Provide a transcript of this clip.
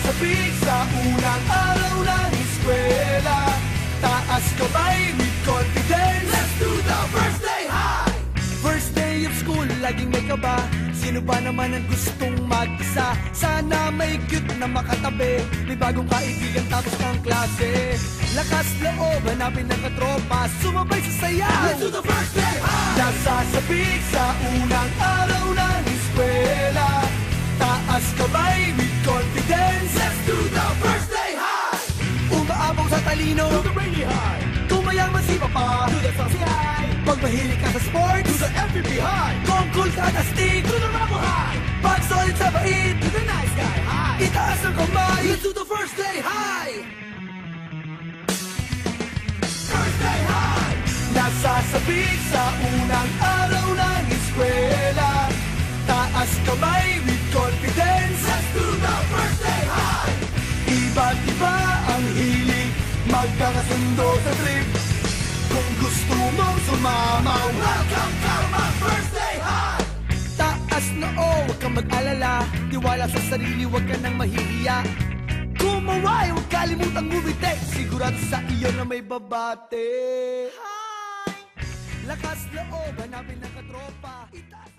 Nasasabik sa unang araw ng eskwela. Taas kamay with confidence. Let's do the first day high. First day of school, laging may kaba. Sino ba naman ang gustong mag-isa? Sana may cute na makatabi. May bagong kaibigan tapos ng klase. Lakas loob, hanapin ng katropa. Sumabay sa sayaw. Let's do the first day high. Nasasabik sa unang araw ng eskwela. Taas kamay with confidence. Let's do the first day high. Umaapaw sa talino. Do the rainy high. Kung mayaman si Papa. Do the saucy high. Pag mahilig ka sa sports. Do the FPP high. Kung cool ka na stick. Do the Rambo high. Pag solid sa bait. Do the nice guy high. Itaas ang kamay. Let's do the first day high. First day high. Nasasabik sa unang araw ng eskwela. Taas kamay with confidence. Let's do the first day high. Iba't iba ang hilig, magkakasundo sa trip. Kung gusto mong sumama, welcome to my first day high. Taas na huwag kang mag-alala. Tiwala sa sarili, huwag ka nang mahihiya. Kumaway, huwag kalimutang ngumiti. Sigurado sa iyo na may babate. Hi! Lakas loob, hanapin ng katropa. Itaas